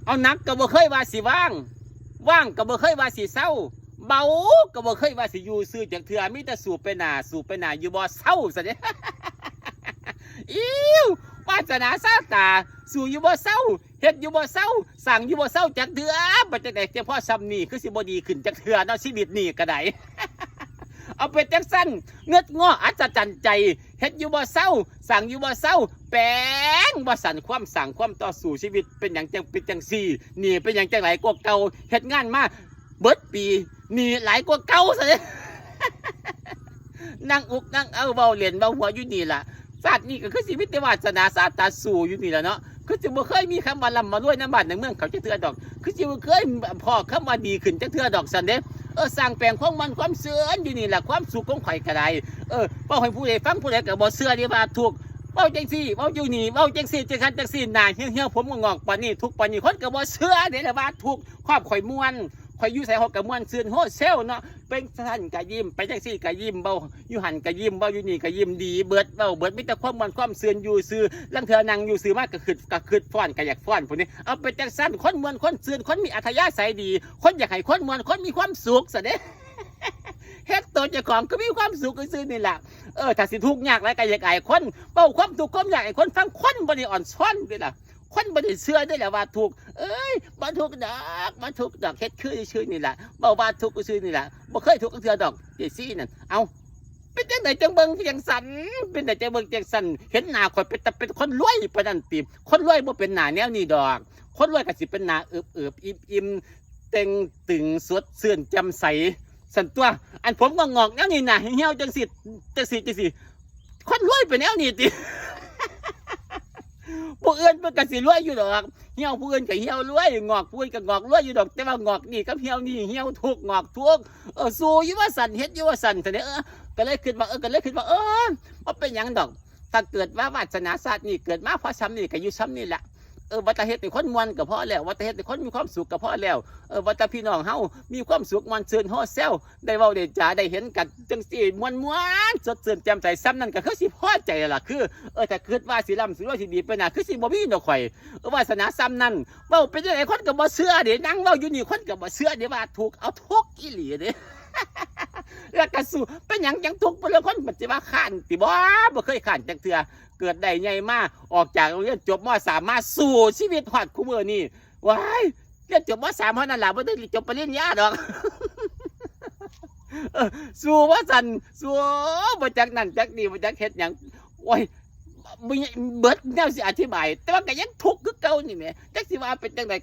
เอานักก็บ่เคยว่าสิว่างก็บ่เคยว่าสิเศร้าเบาก็บ่เคยว่าสิอยู่ซื่อจักเทื่อมีแต่สูบไปหน้าอยู่บ่เศร้าซะเด้ อิ้ววาสนาซาตาสู่อยู่บ่เศร้าเฮ็ดอยู่บ่เศร้าสั่งอยู่บ่เศร้าจักเทื่อบ่จักได๋แต่พอซ้ำนี่คือสิบ่ดีขึ้นจักเทื่อเนาะชีวิตนี่ก็ได้ เอาไปจังสั้นเงือกง้ออัศจรรย์ใจเฮ็ดอยู่บ่เศร้าสั่งอยู่บ่เศร้าแปลงบ่สั่นความสั่งความต่อสู้ชีวิตเป็นอย่างจังเป็นจังซี่นี่เป็นอย่างจังไหลกว่าเก่าเฮ็ดงานมาเบิดปีนี่หลายกว่าเก่าซะ นั่งอุกนั่งเอาเบาเหรียญเบาหัวอยู่นี่ล่ะศาสตร์นี่ก็คือชีวิตวาสนาศาสตร์สู่อยู่นี่แหละเนาะคือจะบ่เคยมีคำว่าลำมารวยน้ำบ้านในเมืองเขาจะเถื่อดอกคือจะบ่เคยพอคำว่าดีขึ้นจะเถื่อดอกสันเด้สร้างแปลงความมันความเสื่อมอยู่นี่แหละความสุขของข่อยกระไดเว้าให้ผู้ใดฟังผู้ใดก็บ่เชื่อดีว่าถูกเว้าจังซี่เว้าอยู่นี่เว้าจังซี่จังคันจังซี่หน้าเหี่ยวๆผมก็งอกปานนี้ทุกปานนี้คนก็บ่เชื่อเด้ล่ะว่าถูกครอบข่อยม่วนข่อยอยู่ไสเฮาก็ม่วนซื่นโฮเซลเนาะเป็นท่านก็ยิ้มไปจังซี่ก็ยิ้มเบาอยู่หันก็ยิ้มเบาอยู่นี่ก็ยิ้มดีเบิดเบาเบิดมีแต่ความม่วนความซื่นอยู่ซื่อลังเทื่อนั่งอยู่ซื่อมากก็คิดฟ้อนก็อยากฟ้อนพุ่นนี่เอาไปจังซั่นคนม่วนคนซื่นคนมีอัธยาศัยดีคนอยากให้คนม่วนคนมีความสุขซะเด้ เฮ็ดตัวเจ้าของก็มีความสุขซื่อนี่แหละถ้าสิทุกข์ยากแล้วก็อยากให้คนเป้าความทุกข์ความยากให้คนฟังคนบ่ได้อ่อนช้อนด้วยล่ะคนบ่ได้เชื่อด้วยแหละว่าทุกข์บ่ทุกข์ดอกเฮ็ดคือซื่อนี่แหละบ่ว่าทุกข์ซื่อนี่แหละบ่เคยทุกข์เทื่อดอกเจซี่นั่นเอาเป็นจังไดจังเบิ่งจังสันเป็นจังไดจังเบิ่งจังสันเห็นหน้าข่อยเป็นคนรวยปานนั้นติคนรวยบ่เป็นหน้าแนวนี้ดอกคนรวยก็สิเป็นหน้าเอิบๆอิ่มๆเต็งตึงสดชื่นแจ่มใสสันตัวอันผมก็งอกแนวนี้นะเหี่ยวจังสิคนรวยเป็นแนวนี้ติ ผู้อื่นมันก็สิรวยอยู่ดอกเหี่ยวผู้อื่นก็เหี่ยวรวยงอกผู้อื่นก็งอกรวยอยู่ดอกแต่ว่างอกนี่กับเหี่ยวนี่เหี่ยวทุกงอกทุกสู้อยู่ว่าสั่นเฮ็ดอยู่ว่าสั่นแต่เนี่ยก็เลยคิดว่ามันเป็นหยังดอกถ้าเกิดว่าวาสนาศาสตร์นี่เกิดมาเพราะซ้ำนี่ก็อยู่ซ้ำนี่แหละวัตเฮ็ดให้คนม่วนก็พอแล้ววัตเฮ็ดให้คนมีความสุขก็พอแล้ววัตพี่น้องเฮามีความสุขม่วนซื่นโฮเซลได้เว้าได้จาได้เห็นกันจังซี่ม่วนสดชื่นแจ่มใสซ้ำนั่นก็คือสิพอใจล่ะคือถ้าคิดว่าสิร่ำสิรวยสิดีไปน่ะคือสิบ่มีดอกข่อยวาสนาซ้ำนั่นเว้าเป็นจังได๋คนก็บ่เชื่อเด้นั่งเว้าอยู่นี่คนก็บ่เชื่อเด้ว่าถูกเอาทุกอีหลีเด้ แล้วก็สู้เป็นหยังจังทุกข์บ่เรื่องคนมันสิว่าข้านติบ่เคยข้านจักเทื่อเกิดได้ใหญ่มาออกจากโรงเรียนจบม.3 มาสู่ชีวิตฮอดคุมื้อนี้ว้ายเรียนจบม.3 เท่านั้นล่ะบ่ได้จบปริญญาดอก สู้ว่าซั่นสู้บ่จักนั่นจักนี่บ่จักเฮ็ดหยังโอ้ยเบิดแนวสิอธิบายแต่ว่าก็ยังทุกข์คือเก่านี่แหมจักสิว่าเป็นจังได